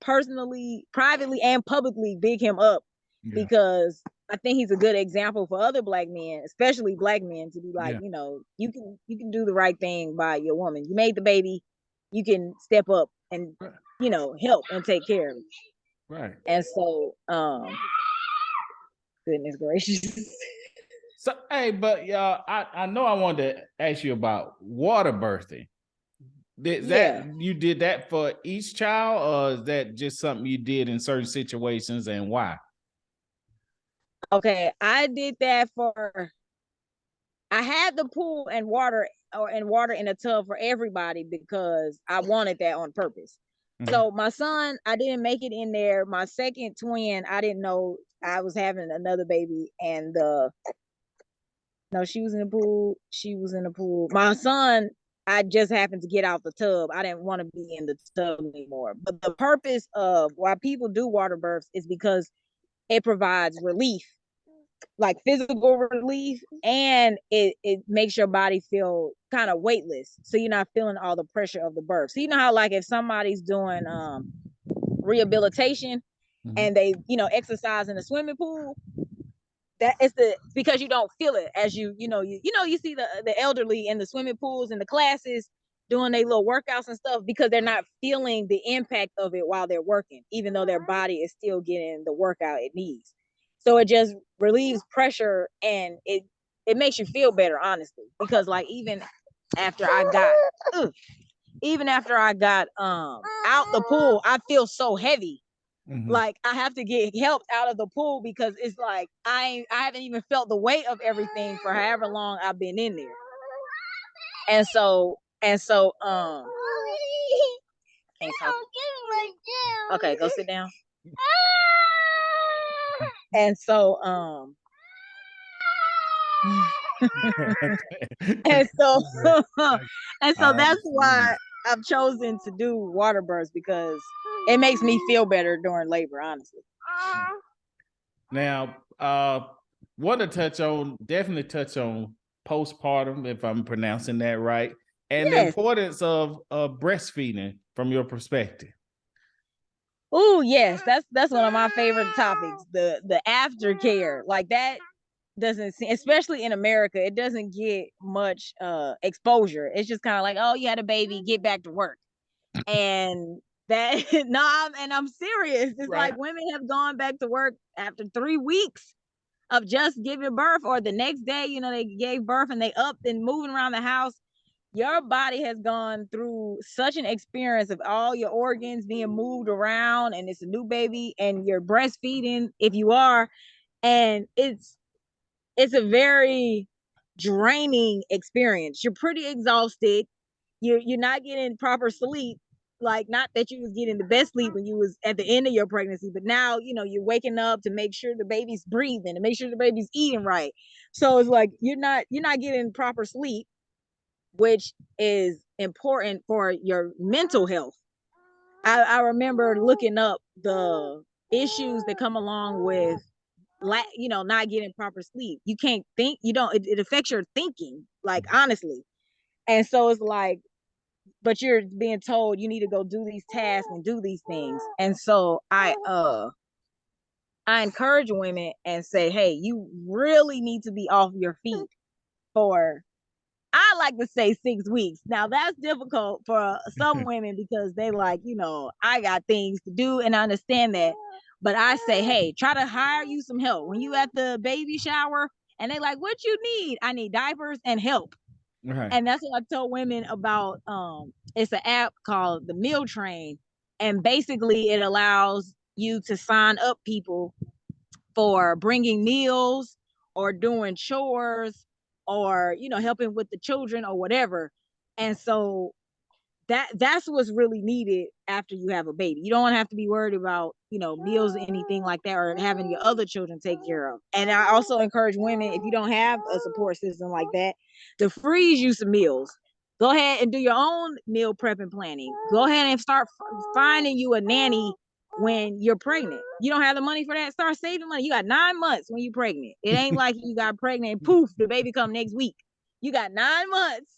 personally, privately, and publicly big him up, because I think he's a good example for other Black men, especially Black men, to be like, you can do the right thing by your woman. You made the baby, you can step up and help and take care of it. Right. And so, goodness gracious. So, hey, but I know I wanted to ask you about water birthing. You did that for each child, or is that just something you did in certain situations, and why? Okay, I did that I had the pool and water, in a tub for everybody, because I wanted that on purpose. Mm-hmm. So my son, I didn't make it in there. My second twin, I didn't know I was having another baby, and no, she was in the pool. She was in the pool. My son, I just happened to get out the tub. I didn't want to be in the tub anymore. But the purpose of why people do water births is because it provides relief, like physical relief, and it makes your body feel kind of weightless. So you're not feeling all the pressure of the birth. So like, if somebody's doing rehabilitation, and they, exercise in a swimming pool, that it's because you don't feel it as you see the elderly in the swimming pools and the classes doing their little workouts and stuff, because they're not feeling the impact of it while they're working, even though their body is still getting the workout it needs. So it just relieves pressure, and it makes you feel better, honestly, because like even after I got out the pool, I feel so heavy. Like I have to get helped out of the pool because it's like I haven't even felt the weight of everything for however long I've been in there. And so can't talk. Okay, go sit down. And so and so that's why I've chosen to do water births, because it makes me feel better during labor, honestly. Now, want to definitely touch on postpartum, if I'm pronouncing that right, and the importance of breastfeeding from your perspective. Oh yes, that's one of my favorite topics. The aftercare, like that doesn't seem, especially in America, it doesn't get much exposure. It's just kind of like, oh, you had a baby, get back to work. And that I'm serious. It's right. Like women have gone back to work after 3 weeks of just giving birth, or the next day, they gave birth and they up and moving around the house. Your body has gone through such an experience of all your organs being moved around, and it's a new baby, and you're breastfeeding if you are, and it's a very draining experience. You're pretty exhausted. You're not getting proper sleep. Like, not that you was getting the best sleep when you was at the end of your pregnancy, but now, you're waking up to make sure the baby's breathing, to make sure the baby's eating right. So it's like you're not getting proper sleep, which is important for your mental health. I remember looking up the issues that come along with not getting proper sleep. You can't think, it affects your thinking, like, honestly. And so it's like, but you're being told you need to go do these tasks and do these things. And so I encourage women and say, hey, you really need to be off your feet for, I like to say, 6 weeks. Now that's difficult for some women because they like, I got things to do, and I understand that. But I say, hey, try to hire you some help. When you at the baby shower and they like, what you need? I need diapers and help. Right. And that's what I told women about. It's an app called the Meal Train. And basically it allows you to sign up people for bringing meals or doing chores or, helping with the children or whatever. And so that's what's really needed after you have a baby. You don't have to be worried about, meals or anything like that, or having your other children take care of. And I also encourage women, if you don't have a support system like that, to freeze you some meals. Go ahead and do your own meal prep and planning. Go ahead and start finding you a nanny when you're pregnant. You don't have the money for that, start saving money. You got 9 months when you're pregnant. It ain't like you got pregnant and poof, the baby come next week. You got 9 months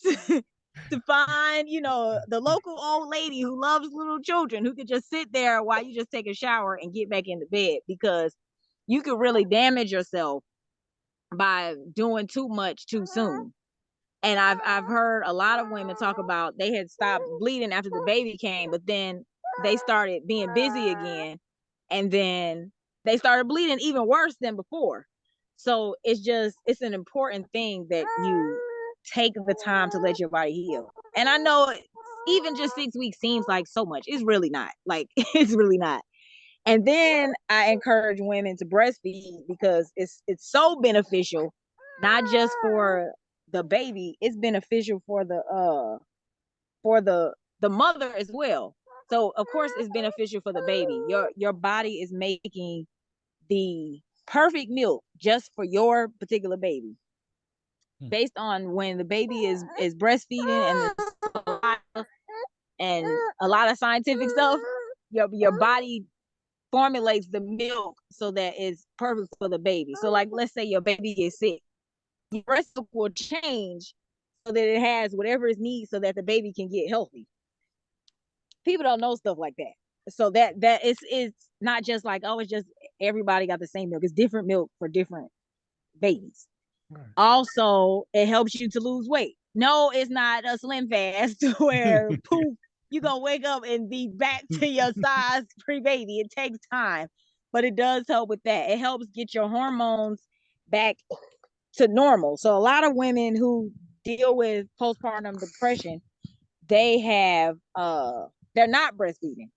to find, the local old lady who loves little children, who could just sit there while you just take a shower and get back into bed, because you could really damage yourself by doing too much too soon. And I've heard a lot of women talk about they had stopped bleeding after the baby came, but then they started being busy again, and then they started bleeding even worse than before. So it's an important thing that you take the time to let your body heal. And I know even just 6 weeks seems like so much. It's really not. Like, it's really not. And then I encourage women to breastfeed because it's so beneficial, not just for the baby, it's beneficial for the mother as well. So of course it's beneficial for the baby. Your body is making the perfect milk just for your particular baby, based on when the baby is breastfeeding, and a lot of scientific stuff. Your body formulates the milk so that it's perfect for the baby. So like, let's say your baby is sick, your breast milk will change so that it has whatever it needs so that the baby can get healthy. People don't know stuff like that. So that it's not just like, oh, it's just everybody got the same milk. It's different milk for different babies. Right. Also, it helps you to lose weight. No, it's not a slim fast where poof, you're gonna wake up and be back to your size pre-baby. It takes time. but it does help with that. It helps get your hormones back to normal. So a lot of women who deal with postpartum depression, they have they're not breastfeeding.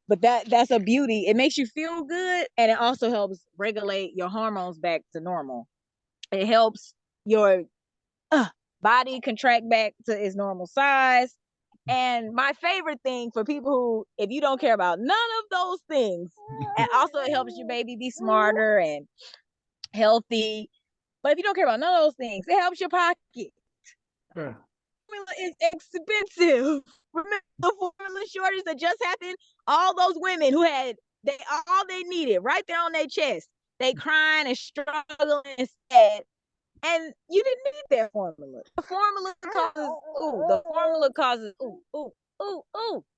But that's a beauty. It makes you feel good, and it also helps regulate your hormones back to normal. It helps your body contract back to its normal size. And my favorite thing for people who, if you don't care about none of those things, and also it helps your baby be smarter and healthy. But if you don't care about none of those things, it helps your pocket. Sure. Formula is expensive. Remember the formula shortage that just happened? All those women who had all they needed right there on their chest. They crying and struggling and sad. And you didn't need that formula. The formula causes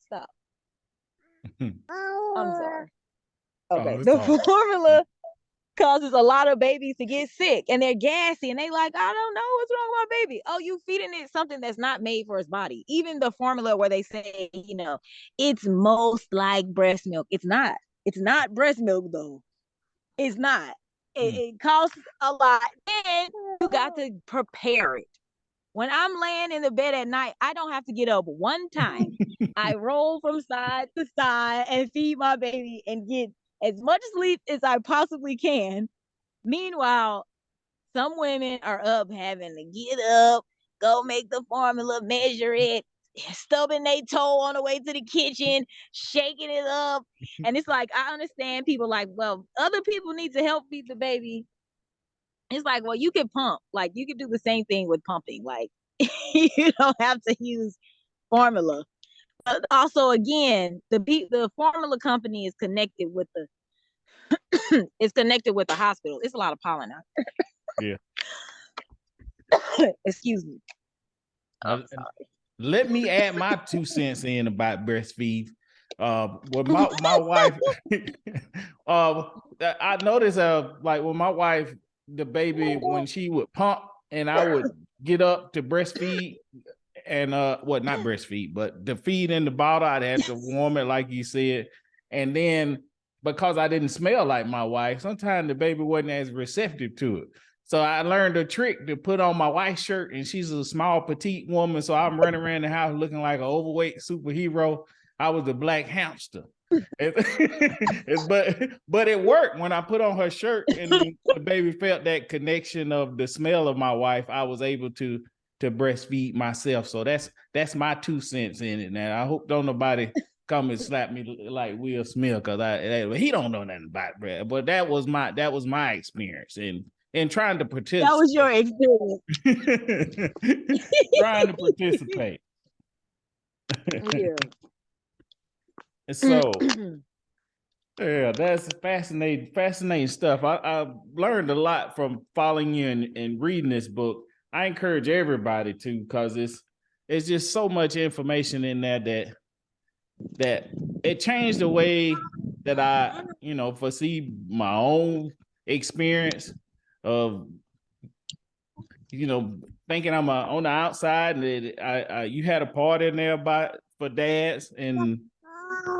stop. I'm sorry. Okay. The formula causes a lot of babies to get sick and they're gassy and they like, I don't know what's wrong with my baby. Oh, you feeding it something that's not made for its body. Even the formula where they say, it's most like breast milk. It's not. It's not breast milk though. It's not. It costs a lot. And you got to prepare it. When I'm laying in the bed at night, I don't have to get up one time. I roll from side to side and feed my baby and get as much sleep as I possibly can. Meanwhile, some women are up having to get up, go make the formula, measure it, stubbing their toe on the way to the kitchen, shaking it up. And it's like, I understand people like, well, other people need to help feed the baby. It's like, well, you can pump. Like, you can do the same thing with pumping. Like, you don't have to use formula. But also, again, the formula company is connected with the hospital. It's a lot of pollen out Yeah. there. Excuse me. Let me add my 2 cents in about breastfeed. With my wife, I noticed like with my wife, the baby, when she would pump and I would get up to breastfeed and not breastfeed, but the feed in the bottle, I'd have to warm it like you said. And then because I didn't smell like my wife, sometimes the baby wasn't as receptive to it. So I learned a trick to put on my wife's shirt, and she's a small, petite woman. So I'm running around the house looking like an overweight superhero. I was a black hamster. But it worked when I put on her shirt and the baby felt that connection of the smell of my wife. I was able to breastfeed myself. So that's my 2 cents in it. Now I hope don't nobody come and slap me like Will Smith because he don't know nothing about bread. But that was my experience and trying to participate. That was your experience. Trying to participate. Yeah. So yeah, that's fascinating stuff. I learned a lot from following you and reading this book. I encourage everybody to, because it's just so much information in there that it changed the way that I, foresee my own experience of, thinking I'm on the outside, and you had a part in there for dads, and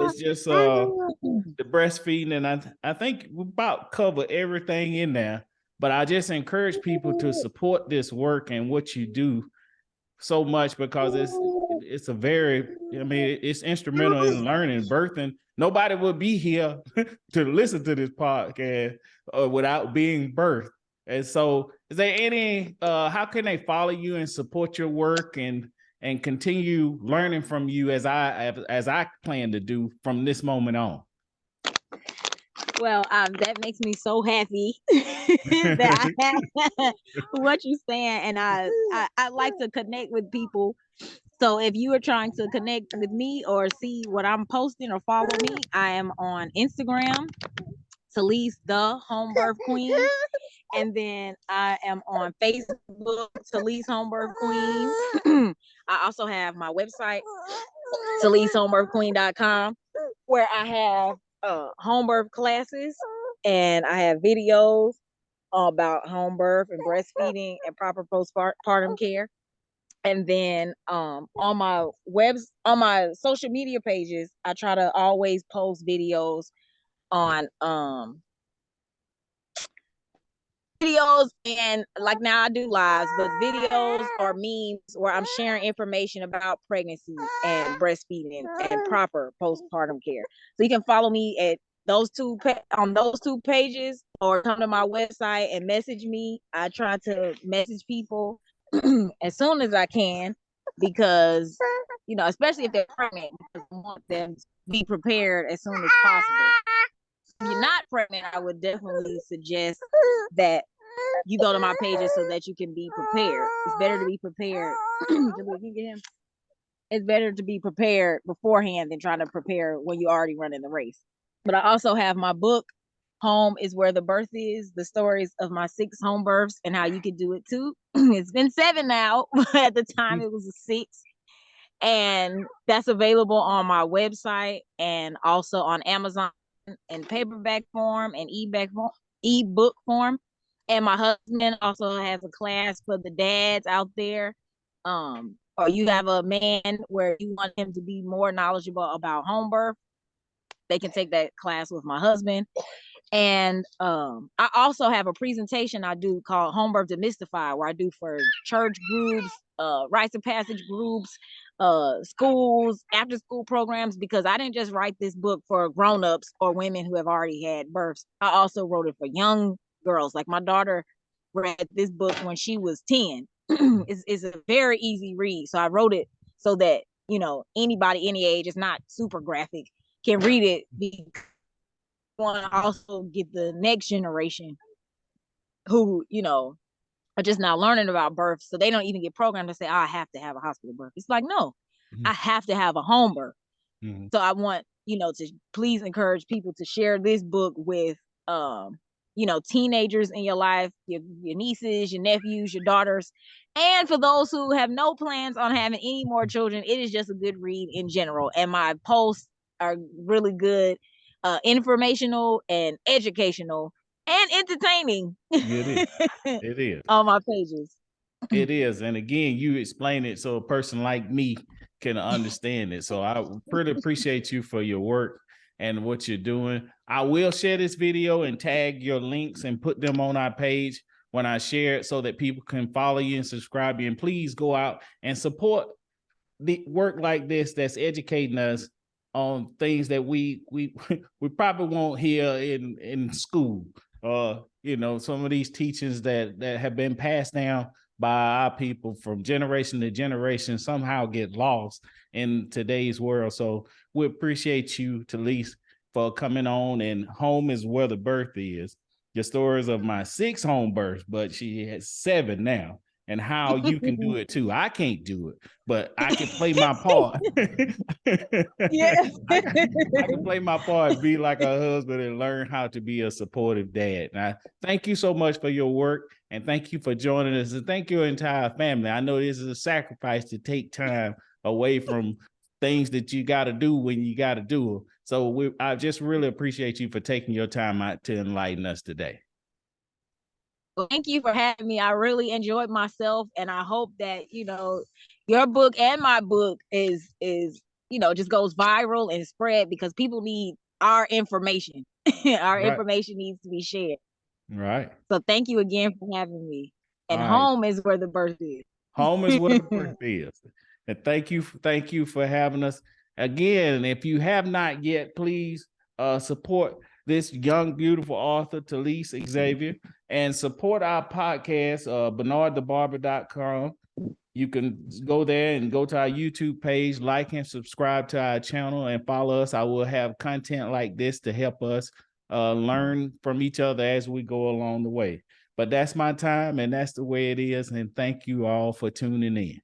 it's just the breastfeeding, and I think we about cover everything in there. But I just encourage people to support this work and what you do so much, because it's it's instrumental in learning, birthing. Nobody would be here to listen to this podcast without being birthed. And so is there any how can they follow you and support your work and continue learning from you as I plan to do from this moment on? Well, that makes me so happy that I what you saying, and I like to connect with people. So if you are trying to connect with me or see what I'm posting or follow me, I am on Instagram, Talise the Homebirth Queen, and then I am on Facebook, Talise Homebirth Queen. I also have my website, TaliseHomebirthQueen.com, where I have home birth classes, and I have videos about home birth and breastfeeding and proper postpartum care. And then on my social media pages, I try to always post videos on videos, and like now I do lives, but videos or memes where I'm sharing information about pregnancy and breastfeeding and proper postpartum care. So you can follow me at on those two pages, or come to my website and message me. I try to message people as soon as I can, because especially if they're pregnant, because I want them to be prepared as soon as possible. If you're not pregnant, I would definitely suggest that you go to my pages so that you can be prepared. It's better to be prepared. It's better to be prepared beforehand than trying to prepare when you're already running the race. But I also have my book, Home is Where the Birth Is, the stories of my 6 home births and how you can do it too. It's been 7 now, but at the time it was a 6. And that's available on my website and also on Amazon in paperback form and ebook form. And my husband also has a class for the dads out there. Or you have a man where you want him to be more knowledgeable about home birth, they can take that class with my husband. And I also have a presentation I do called Homebirth Demystified, where I do for church groups, rites of passage groups, schools, after school programs, because I didn't just write this book for grown-ups or women who have already had births. I also wrote it for young girls. Like my daughter read this book when she was 10. It's a very easy read. So I wrote it so that, anybody, any age, it's not super graphic, can read it. Because want to also get the next generation who, are just now learning about birth, so they don't even get programmed to say, oh, I have to have a hospital birth. It's like, no, I have to have a home birth. So I want, to please encourage people to share this book with, teenagers in your life, your nieces, your nephews, your daughters. And for those who have no plans on having any more children, it is just a good read in general. And my posts are really good, informational and educational and entertaining. It is. It is. On my pages. It is. And again, you explain it so a person like me can understand it. So I pretty appreciate you for your work and what you're doing. I will share this video and tag your links and put them on our page when I share it, so that people can follow you and subscribe you. And please go out and support the work like this that's educating us on things that we probably won't hear in school. Some of these teachings that have been passed down by our people from generation to generation somehow get lost in today's world. So we appreciate you, Talise, for coming on. And Home is Where the Birth Is, your stories of my 6 home births, but she has 7 now, and how you can do it too. I can't do it, but I can play my part. Yeah. I can play my part, be like a husband, and learn how to be a supportive dad. Now, thank you so much for your work, and thank you for joining us, and thank your entire family. I know this is a sacrifice to take time away from things that you got to do when you got to do them. So I just really appreciate you for taking your time out to enlighten us today. Well, thank you for having me. I really enjoyed myself, and I hope that your book and my book is just goes viral and spread, because people need our information. Our information needs to be shared. Right. So thank you again for having me. And All Home is Where the Birth Is. Home is where the birth is. And thank you for having us again. If you have not yet, please support this young, beautiful author, Talise Xavier, and support our podcast, BarnardTheBarber.com. You can go there and go to our YouTube page, like and subscribe to our channel, and follow us. I will have content like this to help us learn from each other as we go along the way. But that's my time, and that's the way it is. And thank you all for tuning in.